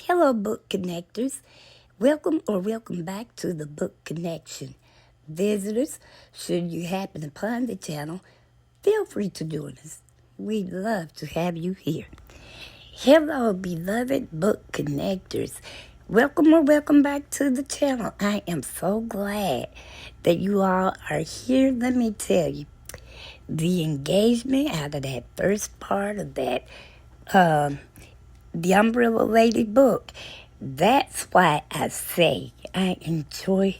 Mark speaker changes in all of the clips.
Speaker 1: Hello, book connectors. Welcome back to the Book Connection. Visitors, should you happen upon the channel, feel free to join us. We'd love to have you here. Hello, beloved book connectors. Welcome back to the channel. I am so glad that you all are here. Let me tell you, the engagement out of that first part of that The Umbrella Lady book, that's why I say I enjoy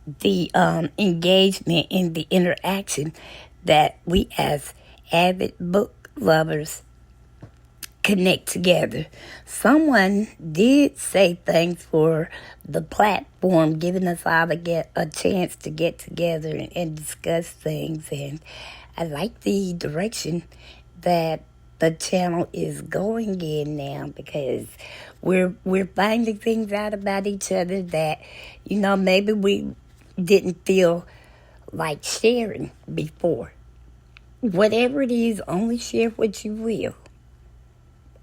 Speaker 1: the engagement and the interaction that we as avid book lovers connect together. Someone did say thanks for the platform, giving us all to get a chance to get together and discuss things, and I like the direction that the channel is going in now, because we're finding things out about each other that, maybe we didn't feel like sharing before. Whatever it is, only share what you will.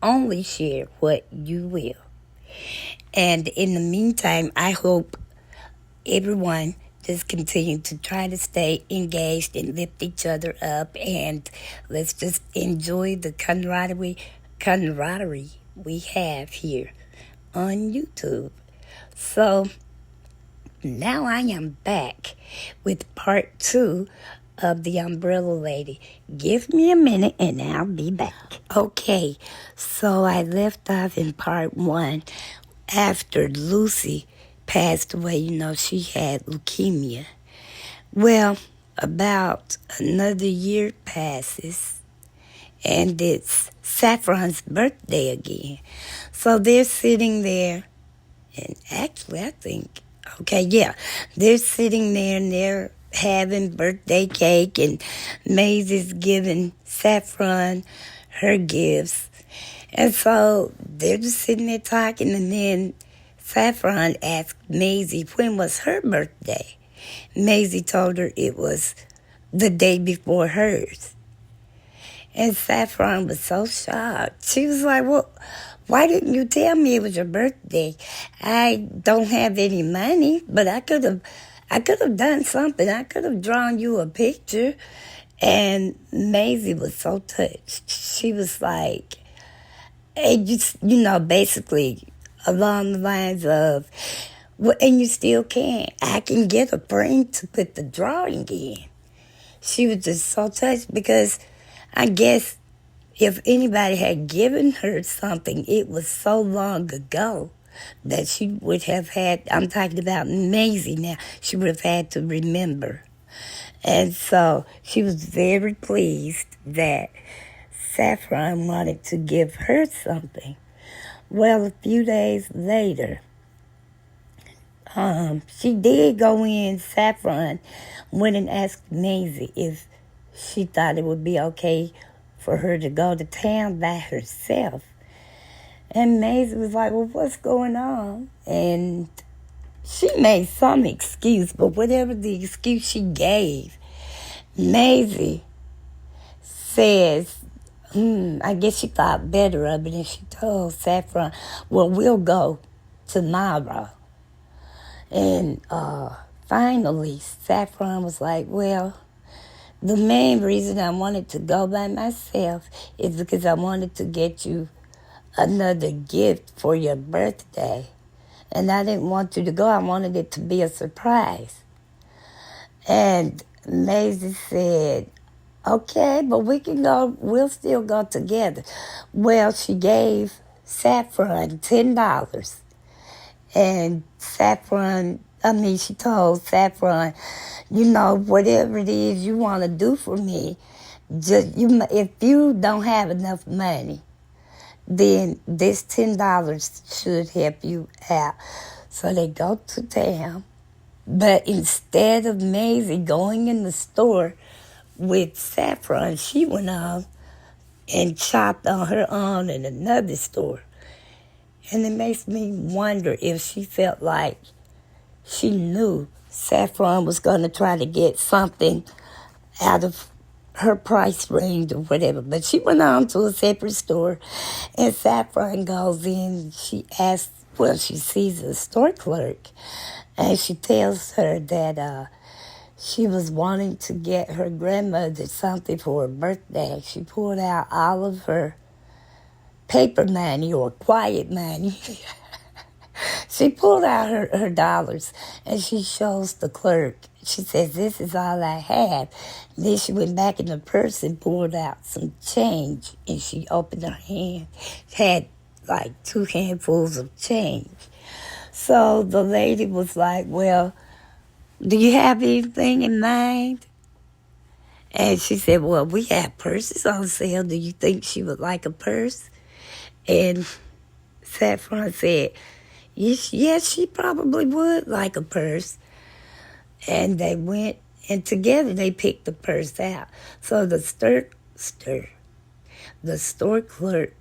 Speaker 1: Only share what you will. And in the meantime, I hope everyone just continue to try to stay engaged and lift each other up, and let's just enjoy the camaraderie we have here on YouTube. So now I am back with part 2 of The Umbrella Lady. Give me a minute and I'll be back. Okay, so I left off in part 1 after Lucy passed away. She had leukemia. Well, about another year passes, and it's Saffron's birthday again. So they're sitting there, and actually they're sitting there and they're having birthday cake, and Maisie's giving Saffron her gifts. And so they're just sitting there talking, and then Saffron asked Maisie when was her birthday. Maisie told her it was the day before hers. And Saffron was so shocked. She was like, well, why didn't you tell me it was your birthday? I don't have any money, but I could have done something. I could have drawn you a picture. And Maisie was so touched. She was like, basically along the lines of, well, and you still can. I can get a frame to put the drawing in. She was just so touched, because I guess if anybody had given her something, it was so long ago that she would have had, I'm talking about Maisie now, she would have had to remember. And so she was very pleased that Saffron wanted to give her something. Well, a few days later, she did go in. Saffron went and asked Maisie if she thought it would be okay for her to go to town by herself. And Maisie was like, well, what's going on? And she made some excuse, but whatever the excuse she gave, Maisie says, I guess she thought better of it, and she told Saffron, well, we'll go tomorrow. And finally, Saffron was like, well, the main reason I wanted to go by myself is because I wanted to get you another gift for your birthday. And I didn't want you to go. I wanted it to be a surprise. And Maisie said, okay, but we can go. We'll still go together. Well, she gave Saffron $10. And she told Saffron, whatever it is you want to do for me, if you don't have enough money, then this $10 should help you out. So they go to town. But instead of Maisie going in the store with Saffron, she went on and chopped on her own in another store. And it makes me wonder if she felt like she knew Saffron was going to try to get something out of her price range or whatever. But she went on to a separate store, and Saffron goes in. She asks, well, she sees a store clerk, and she tells her that she was wanting to get her grandmother something for her birthday. She pulled out all of her paper money or quiet money. She pulled out her dollars and she shows the clerk. She says, "This is all I have." Then she went back in the purse and pulled out some change, and she opened her hand. Had like 2 handfuls of change. So the lady was like, "Well, do you have anything in mind?" And she said, "Well, we have purses on sale. Do you think she would like a purse?" And Saffron said, yes, she probably would like a purse. And they went, and together they picked the purse out. So the store clerk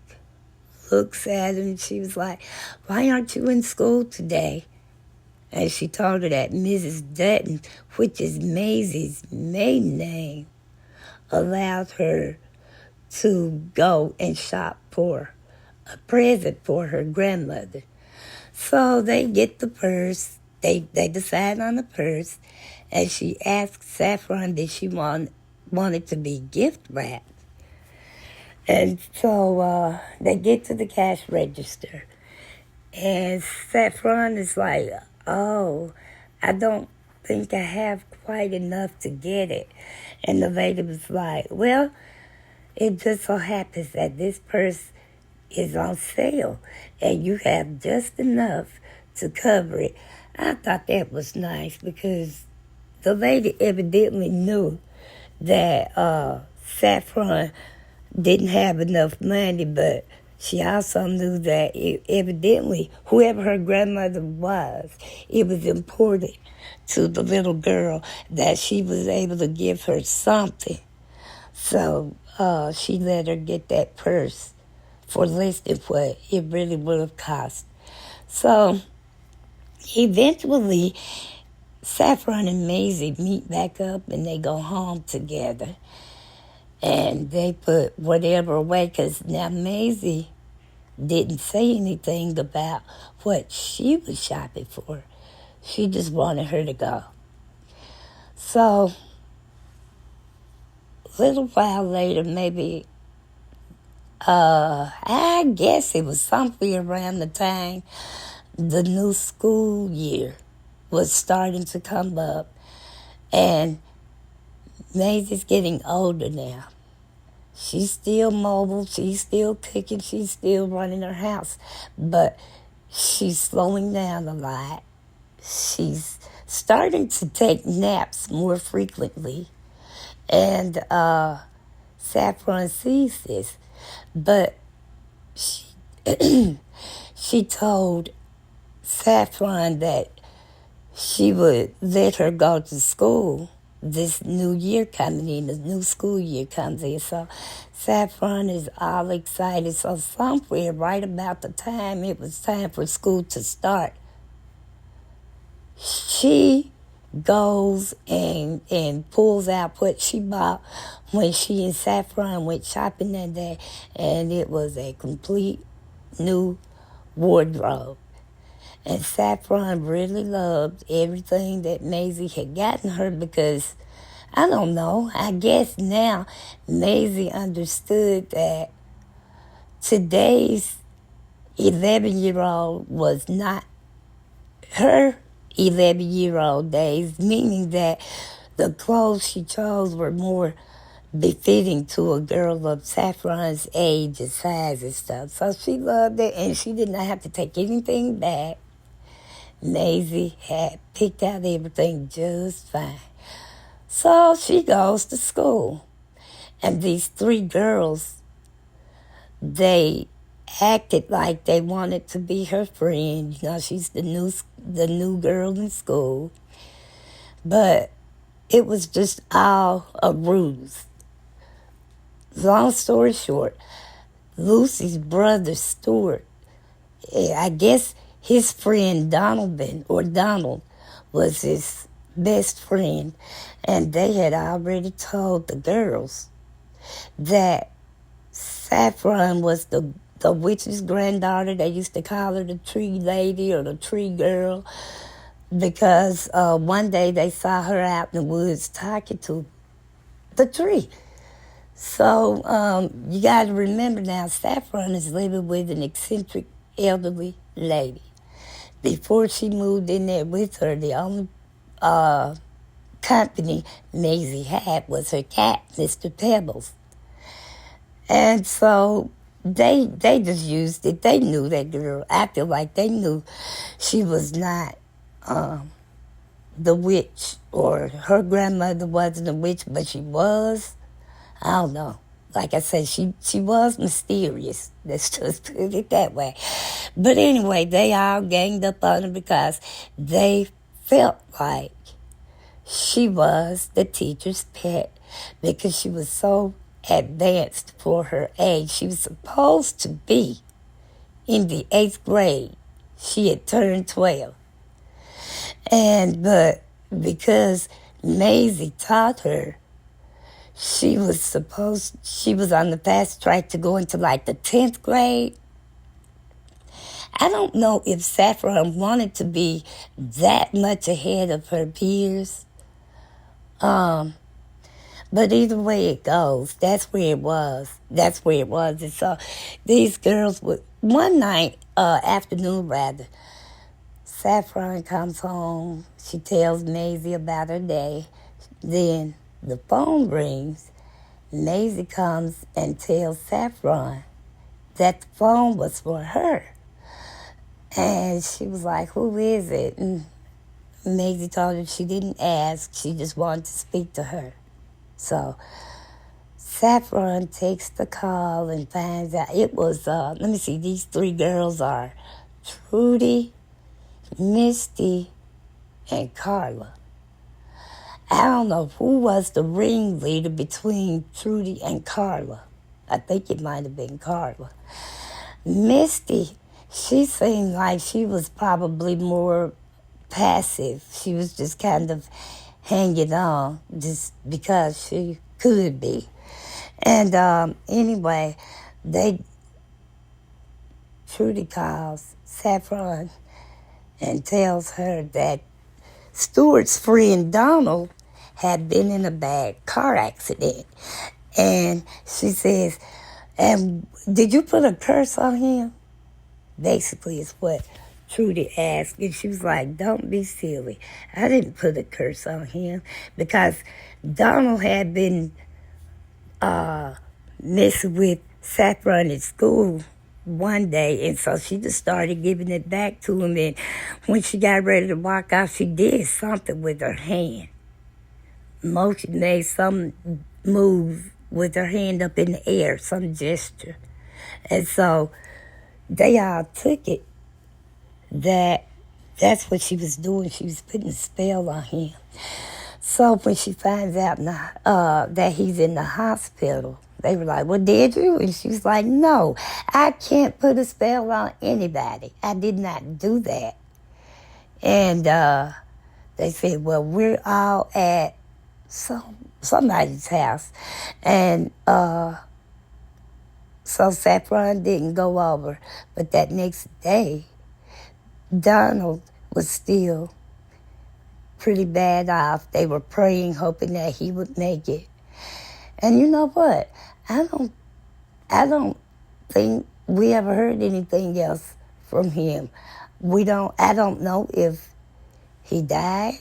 Speaker 1: looks at her and she was like, "Why aren't you in school today?" And she told her that Mrs. Dutton, which is Maisie's maiden name, allowed her to go and shop for a present for her grandmother. So they get the purse. They decide on the purse, and she asks Saffron did she want it to be gift wrapped. And so they get to the cash register, and Saffron is like, "Oh, I don't think I have quite enough to get it." And the lady was like, "Well, it just so happens that this purse is on sale, and you have just enough to cover it." I thought that was nice because the lady evidently knew that Saffron didn't have enough money, but she also knew that evidently whoever her grandmother was, it was important to the little girl that she was able to give her something. So she let her get that purse for less than what it really would have cost. So eventually, Saffron and Maisie meet back up and they go home together. And they put whatever away because now Maisie didn't say anything about what she was shopping for. She just wanted her to go. So a little while later, maybe I guess it was somewhere around the time the new school year was starting to come up, and Maisie's getting older now. She's still mobile, she's still cooking, she's still running her house, but she's slowing down a lot. She's starting to take naps more frequently, and Saffron sees this, but she told Saffron that she would let her go to school. This new year coming in, the new school year comes in. So Saffron is all excited. So somewhere right about the time it was time for school to start, she goes and pulls out what she bought when she and Saffron went shopping that day, and it was a complete new wardrobe. And Saffron really loved everything that Maisie had gotten her because, I don't know, I guess now Maisie understood that today's 11-year-old was not her 11-year-old days, meaning that the clothes she chose were more befitting to a girl of Saffron's age and size and stuff. So she loved it, and she did not have to take anything back. Maisie had picked out everything just fine. So she goes to school. And these 3 girls, they acted like they wanted to be her friend. You know, she's the new girl in school. But it was just all a ruse. Long story short, Lucy's brother, Stuart, I guess his friend Donald was his best friend, and they had already told the girls that Saffron was the witch's granddaughter. They used to call her the tree lady or the tree girl because one day they saw her out in the woods talking to the tree. So you got to remember now, Saffron is living with an eccentric elderly lady. Before she moved in there with her, the only company Maisie had was her cat, Mr. Pebbles. And so they just used it. They knew that girl. I feel like they knew she was not the witch, or her grandmother wasn't a witch, but she was. I don't know. Like I said, she was mysterious. Let's just put it that way. But anyway, they all ganged up on her because they felt like she was the teacher's pet because she was so advanced for her age. She was supposed to be in the 8th grade. She had turned 12. But because Maisie taught her, she was on the fast track to go into like the 10th grade. I don't know if Saffron wanted to be that much ahead of her peers. But either way it goes, that's where it was. And so these girls would, one night, afternoon rather, Saffron comes home. She tells Maisie about her day. Then the phone rings. Maisie comes and tells Saffron that the phone was for her. And she was like, who is it? And Maisie told her she didn't ask. She just wanted to speak to her. So Saffron takes the call and finds out it was, let me see, these 3 girls are Trudy, Misty, and Carla. I don't know who was the ringleader between Trudy and Carla. I think it might have been Carla. Misty, she seemed like she was probably more passive. She was just kind of hanging on just because she could be. And anyway, Trudy calls Saffron and tells her that Stuart's friend Donald had been in a bad car accident. And she says, and did you put a curse on him? Basically is what Trudy asked. And she was like, don't be silly. I didn't put a curse on him because Donald had been messing with Saffron at school one day, and so she just started giving it back to him. And when she got ready to walk out, she did something with her hand. Motion made some move with her hand up in the air, some gesture. And so they all took it that's what she was doing. She was putting a spell on him. So when she finds out that he's in the hospital, they were like, well, did you? And she was like, no, I can't put a spell on anybody. I did not do that. And they said, well, we're all at somebody's house. And so Saffron didn't go over. But that next day, Donald was still pretty bad off. They were praying, hoping that he would make it. And you know what? I don't think we ever heard anything else from him. I don't know if he died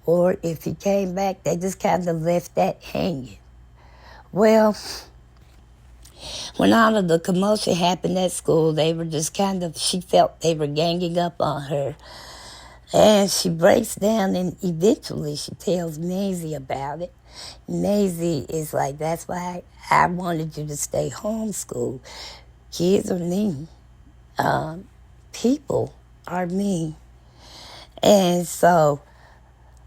Speaker 1: or if he came back. They just kind of left that hanging. Well, when all of the commotion happened at school, they were just she felt they were ganging up on her. And she breaks down, and eventually she tells Maisie about it. Maisie is like, that's why I wanted you to stay homeschooled. Kids are mean. People are mean. And so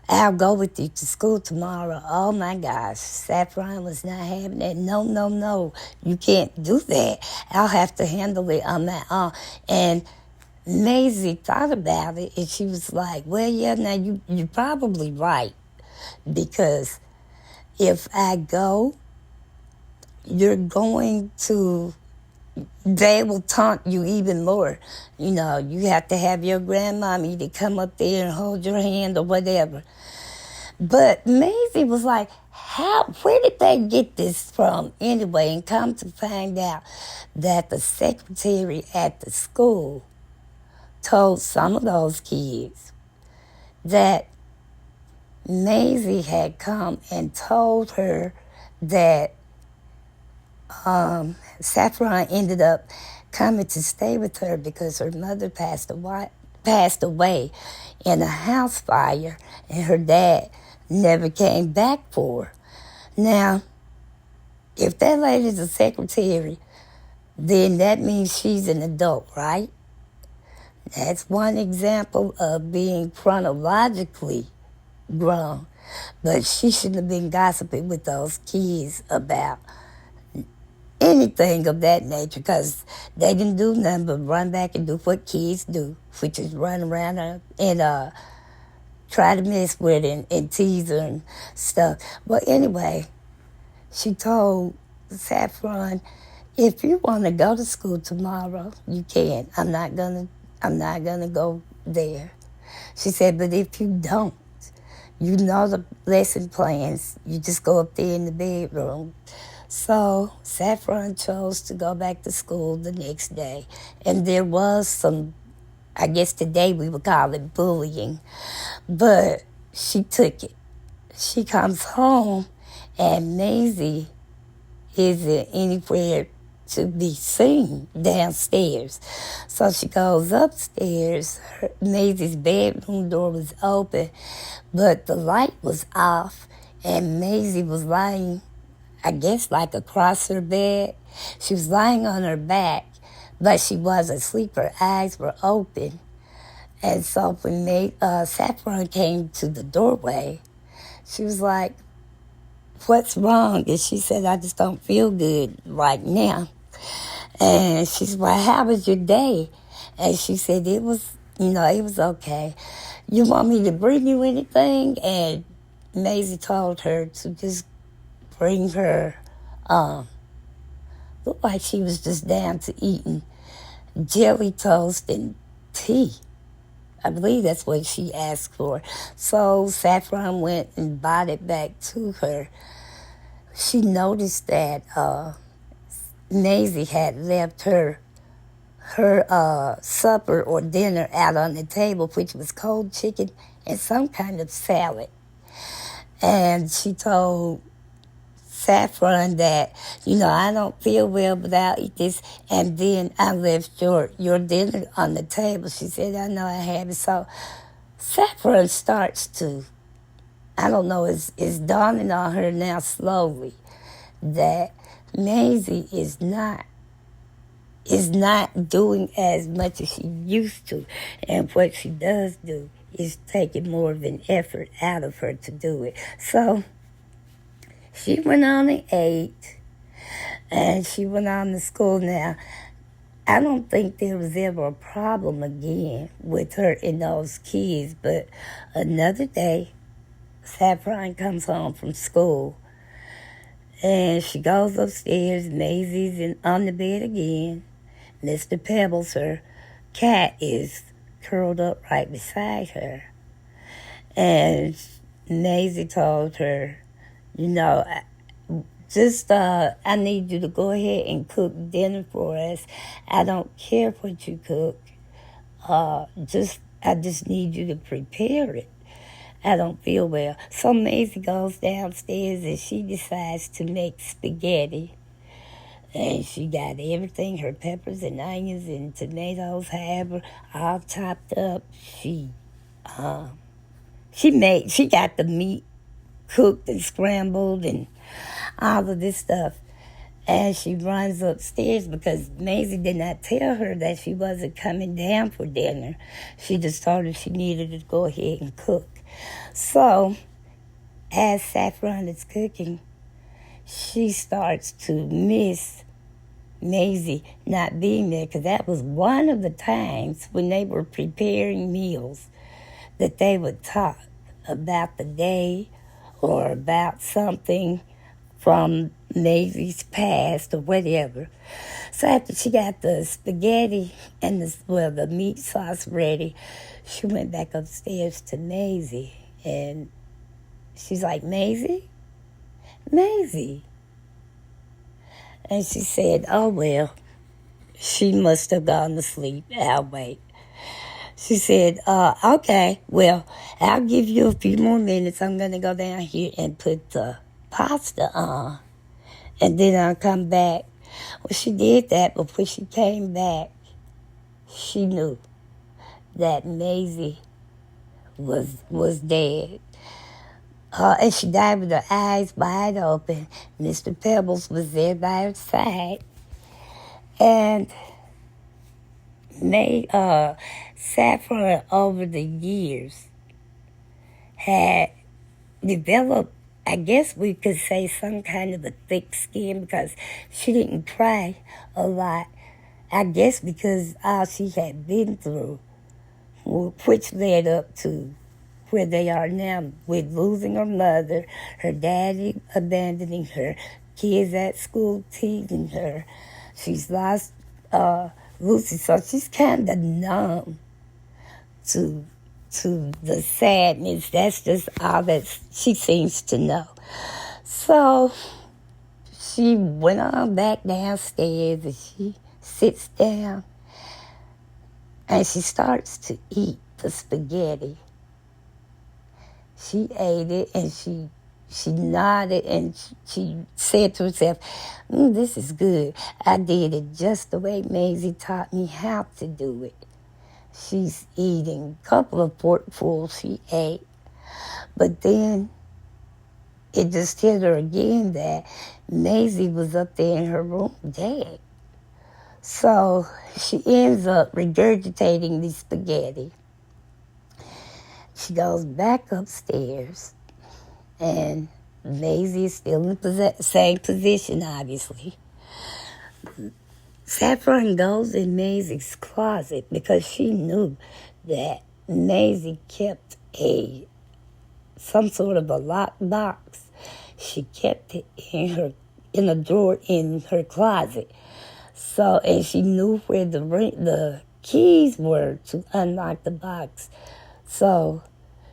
Speaker 1: I'll go with you to school tomorrow. Oh, my gosh. Saffron was not having it. No. You can't do that. I'll have to handle it on my own. And Maisie thought about it and she was like, well, yeah, now you're probably right because if I go, you're going to, they will taunt you even more. You know, you have to have your grandmommy to come up there and hold your hand or whatever. But Maisie was like, where did they get this from anyway? And come to find out that the secretary at the school told some of those kids that Maisie had come and told her that Saffron ended up coming to stay with her because her mother passed away in a house fire, and her dad never came back for her. Now, if that lady's a secretary, then that means she's an adult, right? That's one example of being chronologically grown. But she shouldn't have been gossiping with those kids about anything of that nature because they didn't do nothing but run back and do what kids do, which is run around and try to mess with her and tease her and stuff. But anyway, she told Saffron, if you want to go to school tomorrow, you can. I'm not gonna go there. She said, but if you don't, you know the lesson plans. You just go up there in the bedroom. So Saffron chose to go back to school the next day. And there was some, I guess today we would call it bullying. But she took it. She comes home and Maisie isn't anywhere to be seen downstairs. So she goes upstairs. Maisie's bedroom door was open, but the light was off, and Maisie was lying, I guess, like across her bed. She was lying on her back, but she wasn't asleep. Her eyes were open. And so when Saffron came to the doorway, she was like, what's wrong? And she said, I just don't feel good right now. And she said, well, how was your day? And she said, it was okay. You want me to bring you anything? And Maisie told her to just bring her, looked like she was just down to eating jelly toast and tea. I believe that's what she asked for. So Saffron went and brought it back to her. She noticed that Maisie had left her supper or dinner out on the table, which was cold chicken and some kind of salad. And she told Saffron that, I don't feel well, but I'll eat this. And then I left your dinner on the table. She said, I know I have it. So Saffron starts to, I don't know, it's dawning on her now slowly that Maisie is not doing as much as she used to. And what she does do is taking more of an effort out of her to do it. So she went on and ate, and she went on to school. Now, I don't think there was ever a problem again with her and those kids, but another day, Saffron comes home from school, and she goes upstairs. Maisie's on the bed again. Mr. Pebbles, her cat, is curled up right beside her. And Maisie told her, I need you to go ahead and cook dinner for us. I don't care what you cook. I just need you to prepare it. I don't feel well. So Maisie goes downstairs and she decides to make spaghetti. And she got everything, her peppers and onions and tomatoes, however, all chopped up. She got the meat cooked and scrambled and all of this stuff. And she runs upstairs because Maisie did not tell her that she wasn't coming down for dinner. She just told her she needed to go ahead and cook. So, as Saffron is cooking, she starts to miss Maisie not being there, because that was one of the times when they were preparing meals that they would talk about the day or about something from Maisie's past or whatever. So after she got the spaghetti and the meat sauce ready, she went back upstairs to Maisie, and she's like, Maisie? Maisie. And she said, oh, well, she must have gone to sleep. I'll wait. She said, okay, well, I'll give you a few more minutes. I'm going to go down here and put the pasta on, and then I'll come back. Well, she did that, but when she came back, she knew that Maisie was dead. And she died with her eyes wide open. Mr. Pebbles was there by her side. And Saffron, over the years, had developed, I guess we could say, some kind of a thick skin, because she didn't cry a lot. I guess because all she had been through, which led up to where they are now, with losing her mother, her daddy abandoning her, kids at school teasing her. She's lost Lucy, so she's kind of numb to the sadness. That's just all that she seems to know. So she went on back downstairs, and she sits down and she starts to eat the spaghetti. She ate it, and she nodded, and she said to herself, this is good. I did it just the way Maisie taught me how to do it. She's eating a couple of forkfuls she ate. But then it just hit her again that Maisie was up there in her room dead. So she ends up regurgitating the spaghetti. She goes back upstairs, and Maisie is still in the same position, obviously. Saffron goes in Maisie's closet because she knew that Maisie kept some sort of a locked box. She kept it in a drawer in her closet. So, and she knew where the keys were to unlock the box. So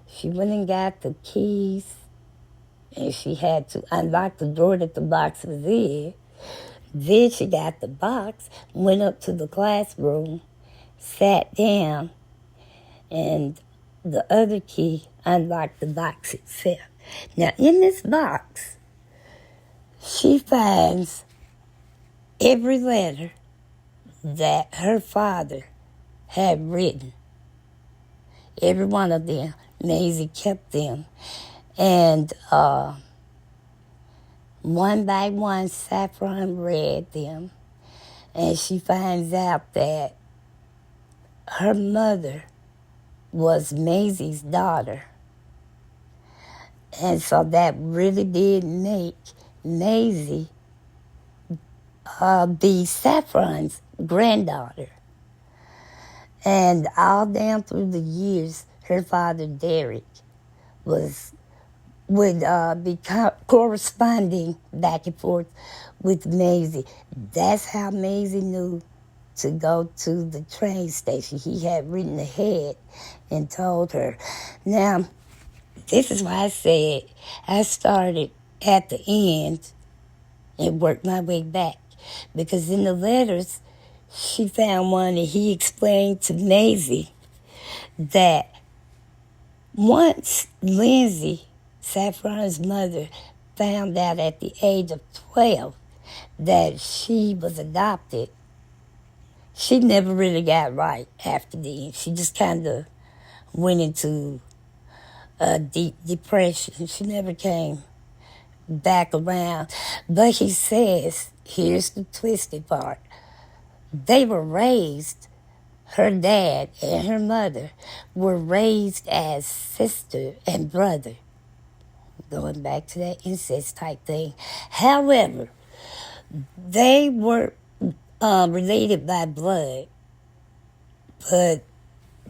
Speaker 1: she went and got the keys, and she had to unlock the drawer that the box was in. Then she got the box, went up to the classroom, sat down, and the other key unlocked the box itself. Now, in this box, she finds every letter that her father had written. Every one of them. Maisie kept them. And one by one, Saffron read them. And she finds out that her mother was Maisie's daughter. And so that really did make Maisie be Saffron's granddaughter. And all down through the years, her father, Derek, would be corresponding back and forth with Maisie. That's how Maisie knew to go to the train station. He had written ahead and told her. Now, this is why I said I started at the end and worked my way back. Because in the letters, she found one, and he explained to Maisie that once Lindsay, Saffron's mother, found out at the age of 12 that she was adopted, she never really got right after then. She just kind of went into a deep depression. She never came back around. But he says, here's the twisted part. They were raised, her dad and her mother were raised as sister and brother. Going back to that incest type thing. However, they were related by blood, but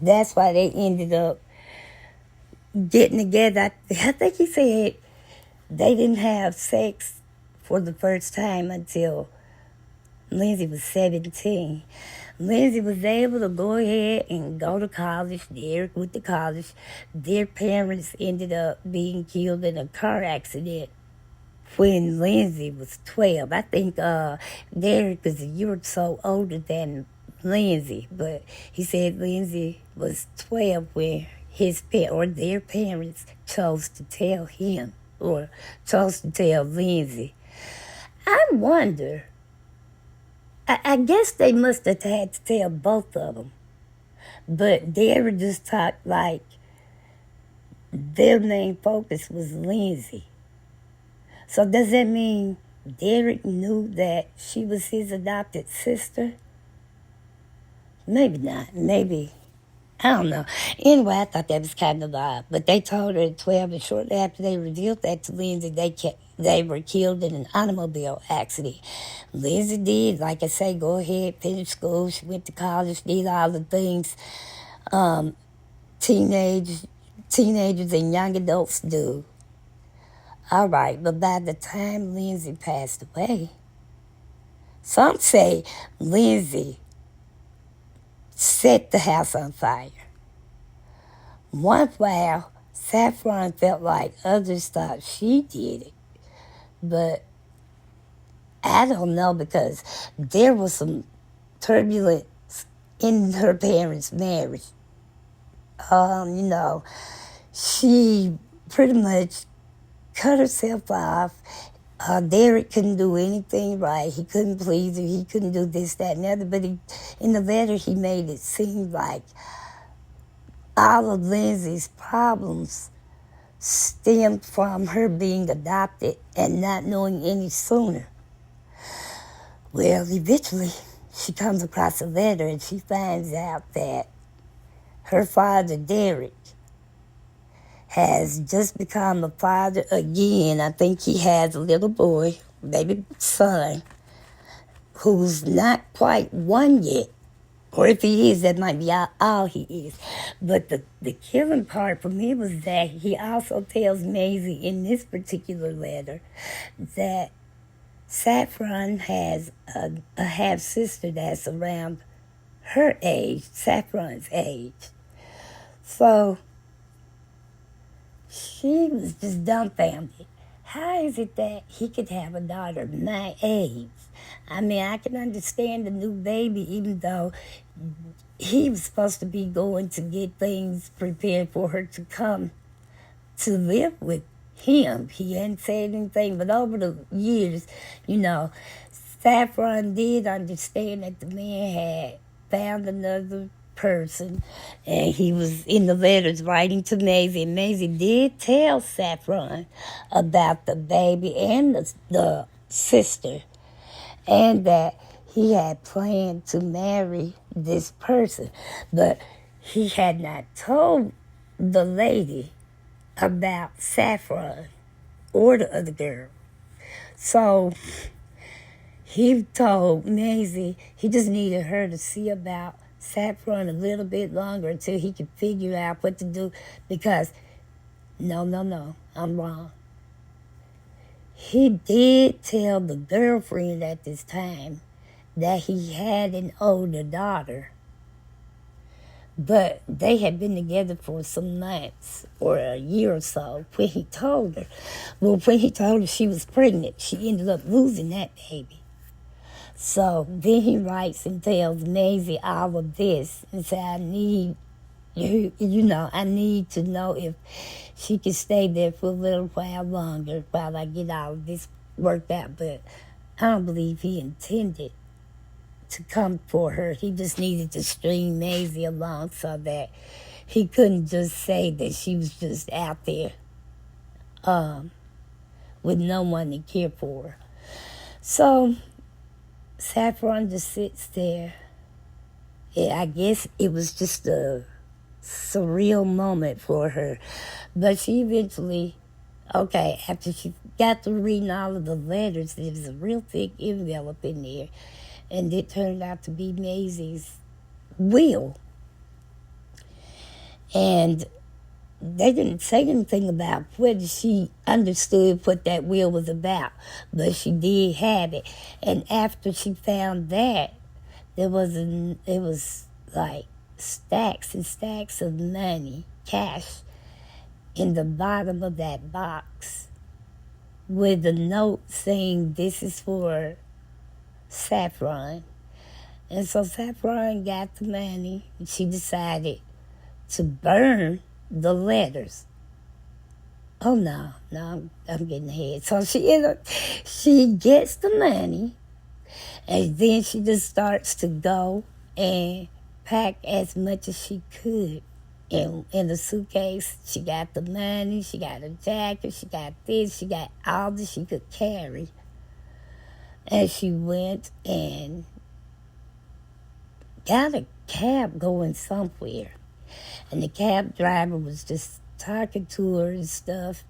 Speaker 1: that's why they ended up getting together. I think he said they didn't have sex for the first time until Lindsay was 17. Lindsay was able to go ahead and go to college. Derek went to college. Their parents ended up being killed in a car accident when Lindsay was 12. I think Derek was a year or so older than Lindsay, but he said Lindsay was 12 when their parents chose to tell him or chose to tell Lindsay. I wonder, I guess they must have had to tell both of them, but Derek just talked like their main focus was Lindsay. So does that mean Derek knew that she was his adopted sister? Maybe not. Maybe. I don't know. Anyway, I thought that was kind of odd. But they told her at 12, and shortly after they revealed that to Lindsay, they were killed in an automobile accident. Lindsay did, like I say, go ahead, finish school. She went to college, did all the things teenagers and young adults do. All right, but by the time Lindsay passed away, some say Lindsay set the house on fire. One while, Saffron felt like others thought she did it, but I don't know because there was some turbulence in her parents' marriage. She pretty much cut herself off. Derek couldn't do anything right. He couldn't please her. He couldn't do this, that, and the other. But in the letter, he made it seem like all of Lindsay's problems stemmed from her being adopted and not knowing any sooner. Well, eventually, she comes across a letter and she finds out that her father, Derek, has just become a father again. I think he has a little boy, baby son, who's not quite one yet. Or if he is, that might be all he is. But the killing part for me was that he also tells Maisie in this particular letter that Saffron has a half-sister that's around her age, Saffron's age. So she was just dumbfounded. How is it that he could have a daughter my age? I mean, I can understand the new baby, even though he was supposed to be going to get things prepared for her to come to live with him. He hadn't said anything, but over the years, Saffron did understand that the man had found another person, and he was in the letters writing to Maisie, and Maisie did tell Saffron about the baby and the sister, and that he had planned to marry this person, but he had not told the lady about Saffron or the other girl. So he told Maisie he just needed her to see about Saffron a little bit longer until he could figure out what to do, because no, I'm wrong. He did tell the girlfriend at this time that he had an older daughter, but they had been together for some months or a year or so when he told her. Well, when he told her she was pregnant, she ended up losing that baby. So then he writes and tells Maisie all of this and said, I need to know if she can stay there for a little while longer while I get all of this worked out. But I don't believe he intended to come for her. He just needed to string Maisie along so that he couldn't just say that she was just out there with no one to care for her. So Saffron just sits there. I guess it was just a surreal moment for her. But she eventually, after she got to reading all of the letters, there was a real thick envelope in there. and it turned out to be Maisie's will. And they didn't say anything about whether she understood what that will was about, but she did have it. And after she found that, it was like stacks and stacks of money, cash, in the bottom of that box with a note saying this is for Saffron. And so Saffron got the money, and she decided to burn the letters. Oh no, I'm getting ahead. So she gets the money, and then she just starts to go and pack as much as she could in the suitcase. She got the money, she got a jacket, she got this, she got all that she could carry. And she went and got a cab going somewhere. And the cab driver was just talking to her and stuff.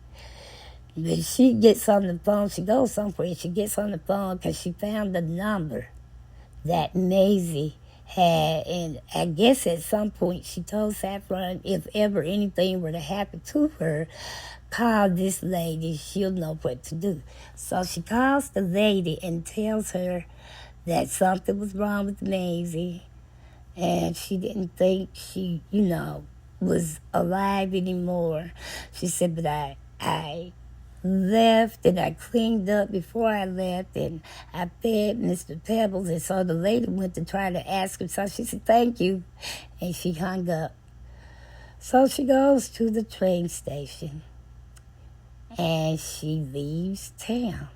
Speaker 1: But she gets on the phone. She goes somewhere. She gets on the phone because she found the number that Maisie had. And I guess at some point she told Saffron if ever anything were to happen to her, call this lady. She'll know what to do. So she calls the lady and tells her that something was wrong with Maisie. And she didn't think she, was alive anymore. She said, but I left and I cleaned up before I left and I fed Mr. Pebbles. And so the lady went to try to ask him. So she said, thank you. And she hung up. So she goes to the train station and she leaves town.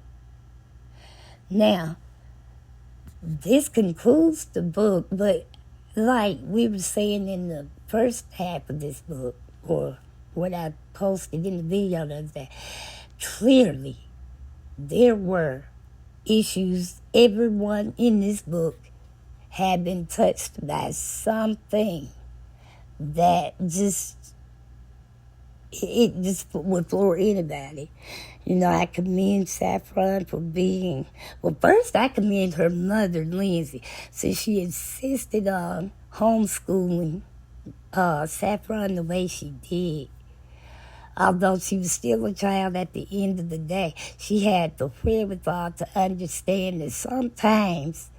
Speaker 1: Now, this concludes the book, but like we were saying in the first half of this book, or what I posted in the video the other day, clearly there were issues. Everyone in this book had been touched by something that it just would floor anybody. I commend Saffron for being, well, first I commend her mother, Lindsay, since she insisted on homeschooling Saffron the way she did. Although she was still a child at the end of the day, she had the wherewithal to understand that sometimes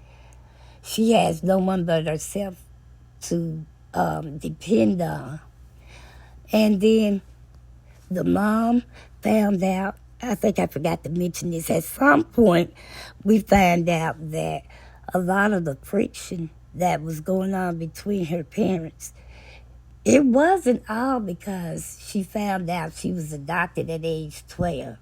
Speaker 1: she has no one but herself to depend on. And then the mom found out, I think I forgot to mention this, at some point we found out that a lot of the friction that was going on between her parents, it wasn't all because she found out she was adopted at age 12.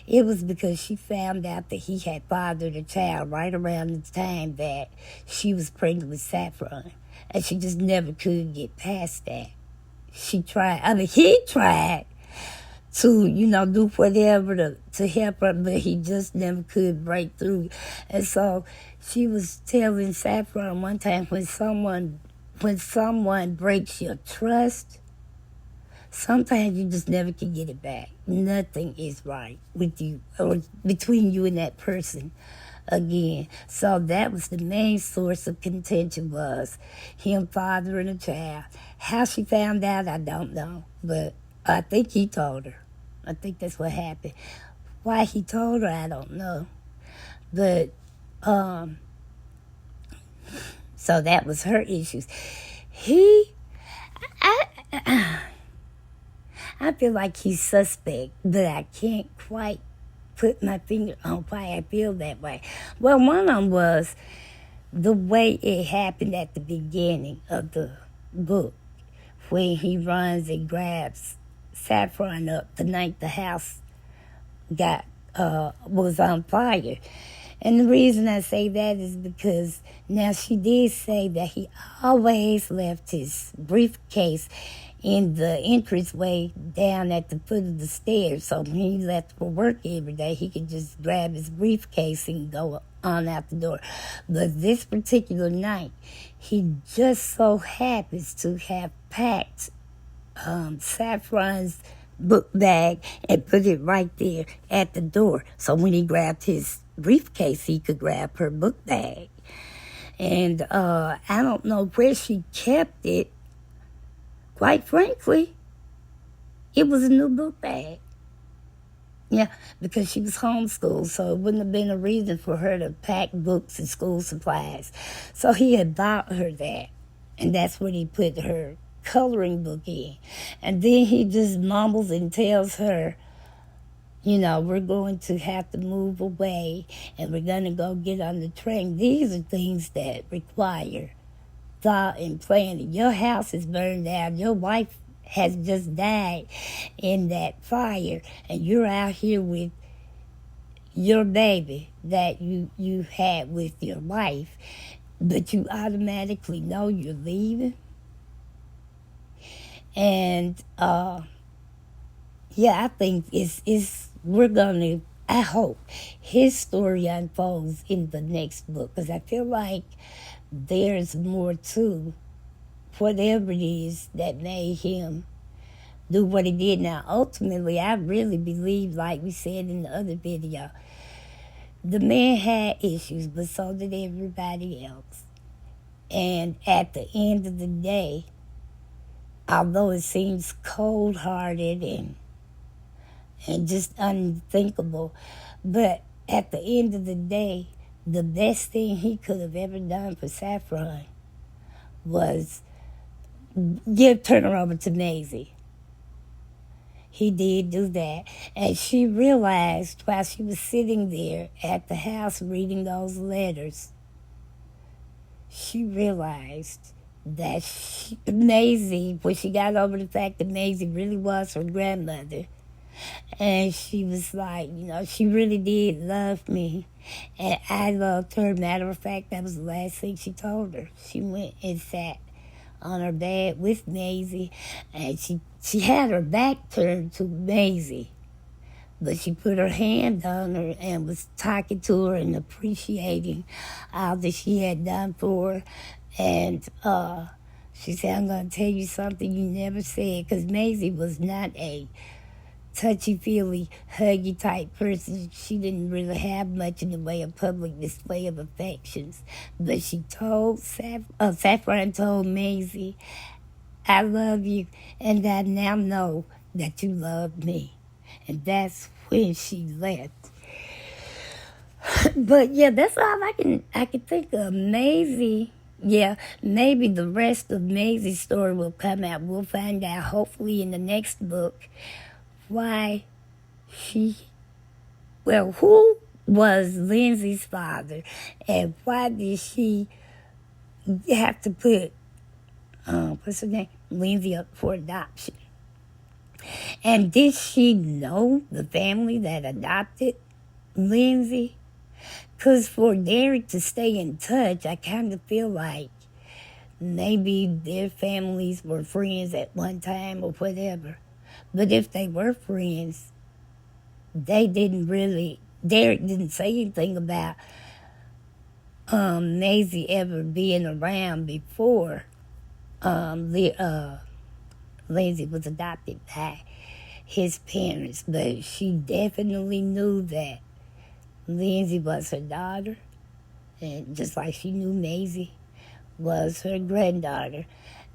Speaker 1: It was because she found out that he had fathered a child right around the time that she was pregnant with Saffron. And she just never could get past that. He tried to, do whatever to help her, but he just never could break through. And so she was telling Saffron one time, when someone breaks your trust, sometimes you just never can get it back. Nothing is right with you or between you and that person again. So that was the main source of contention, was him fathering a child. How she found out, I don't know. But I think he told her. I think that's what happened. Why he told her, I don't know. But, so that was her issues. I feel like he's suspect, but I can't quite put my finger on why I feel that way. Well, one of them was the way it happened at the beginning of the book, when he runs and grabs Saffron up the night the house was on fire. And the reason I say that is because now she did say that he always left his briefcase in the entranceway down at the foot of the stairs. So when he left for work every day, he could just grab his briefcase and go on out the door. But this particular night, he just so happens to have packed Saffron's book bag and put it right there at the door. So when he grabbed his briefcase, he could grab her book bag. And I don't know where she kept it. Quite frankly, it was a new book bag. Yeah, because she was homeschooled, so it wouldn't have been a reason for her to pack books and school supplies. So he had bought her that, and that's what he put her coloring book in. And then he just mumbles and tells her, we're going to have to move away, and we're going to go get on the train. These are things that require thought and planning. Your house is burned down. Your wife has just died in that fire, and you're out here with your baby that you had with your wife, but you automatically know you're leaving. And I think I hope his story unfolds in the next book, because I feel like there's more to whatever it is that made him do what he did. Now, ultimately, I really believe, like we said in the other video, the man had issues, but so did everybody else. And at the end of the day, although it seems cold-hearted and just unthinkable, but at the end of the day, the best thing he could have ever done for Saffron was turn her over to Maisie. He did do that. And she realized while she was sitting there at the house reading those letters, she realized that Maisie, when she got over the fact that Maisie really was her grandmother, and she was like, she really did love me, and I loved her. Matter of fact, that was the last thing she told her. She went and sat on her bed with Maisie, and she had her back turned to Maisie, but she put her hand on her and was talking to her and appreciating all that she had done for her. And she said, I'm going to tell you something you never said, because Maisie was not a touchy-feely, huggy type person. She didn't really have much in the way of public display of affections. But she told Saffron told Maisie, I love you, and I now know that you love me. And that's when she left. But yeah, that's all I can think of. Maisie, yeah, maybe the rest of Maisie's story will come out. We'll find out, hopefully, in the next book, why who was Lindsay's father, and why did she have to put, what's her name, Lindsay up for adoption? And did she know the family that adopted Lindsay? Because for Derek to stay in touch, I kind of feel like maybe their families were friends at one time or whatever. But if they were friends, Derek didn't say anything about Maisie ever being around before Lindsay was adopted by his parents. But she definitely knew that Lindsay was her daughter, and just like she knew Maisie was her granddaughter.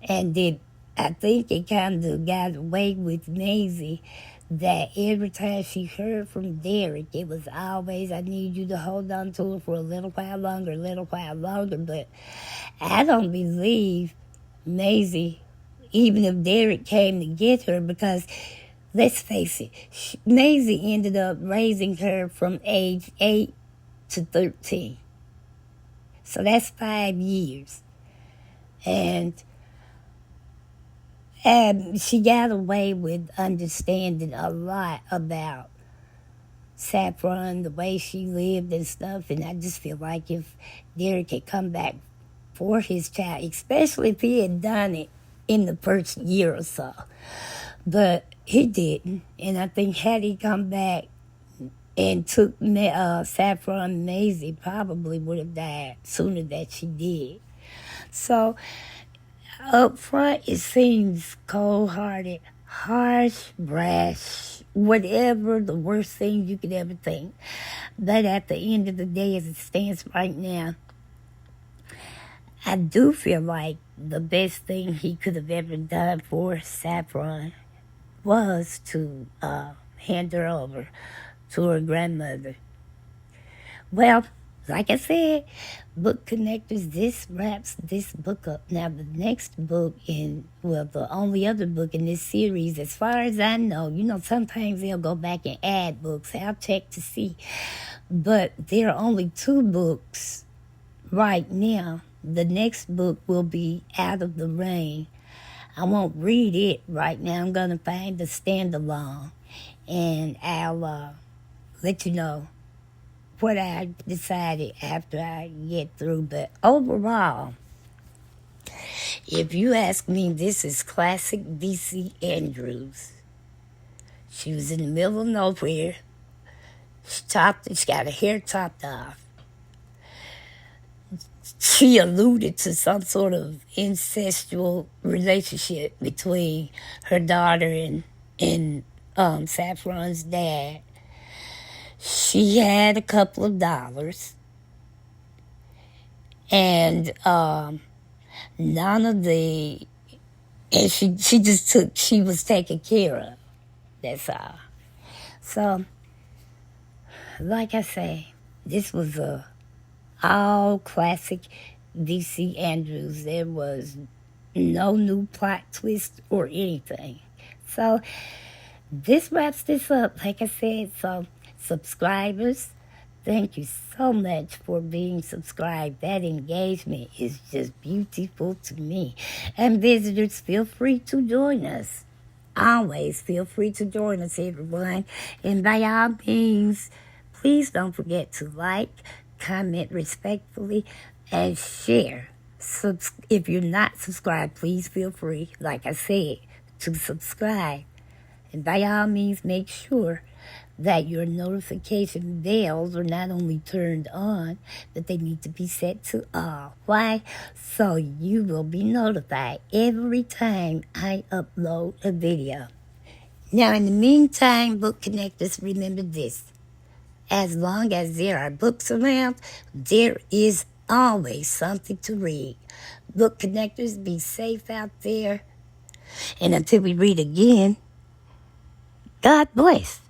Speaker 1: And I think it kind of got away with Maisie that every time she heard from Derek, it was always, I need you to hold on to her for a little while longer. But I don't believe Maisie, even if Derek came to get her, because let's face it, Maisie ended up raising her from age 8 to 13. So that's 5 years. And she got away with understanding a lot about Saffron, the way she lived and stuff. And I just feel like if Derek had come back for his child, especially if he had done it in the first year or so. But he didn't. And I think had he come back and took Saffron and Maisie, probably would have died sooner than she did. So up front, it seems cold-hearted, harsh, brash, whatever, the worst thing you could ever think. But at the end of the day, as it stands right now, I do feel like the best thing he could have ever done for Saffron was to hand her over to her grandmother. Well, like I said, book connectors, this wraps this book up. Now, the next book the only other book in this series, as far as I know, sometimes they'll go back and add books. I'll check to see. But there are only 2 books right now. The next book will be Out of the Rain. I won't read it right now. I'm going to find the standalone, and I'll let you know what I decided after I get through. But overall, if you ask me, this is classic DC Andrews. She was in the middle of nowhere. She got her hair chopped off. She alluded to some sort of incestual relationship between her daughter and Saffron's dad. She had a couple of dollars, and none of the, and she was taken care of. That's all. So, like I say, this was a all classic DC Andrews. There was no new plot twist or anything. So, this wraps this up. Like I said, so subscribers, thank you so much for being subscribed. That engagement is just beautiful to me. And visitors, feel free to join us. Always feel free to join us, everyone. And by all means, please don't forget to like, comment respectfully, and share. If you're not subscribed, please feel free, like I said, to subscribe. And by all means, make sure that your notification bells are not only turned on, but they need to be set to all. Why? So you will be notified every time I upload a video. Now, in the meantime, book connectors, remember this. As long as there are books around, there is always something to read. Book connectors, be safe out there. And until we read again, God bless.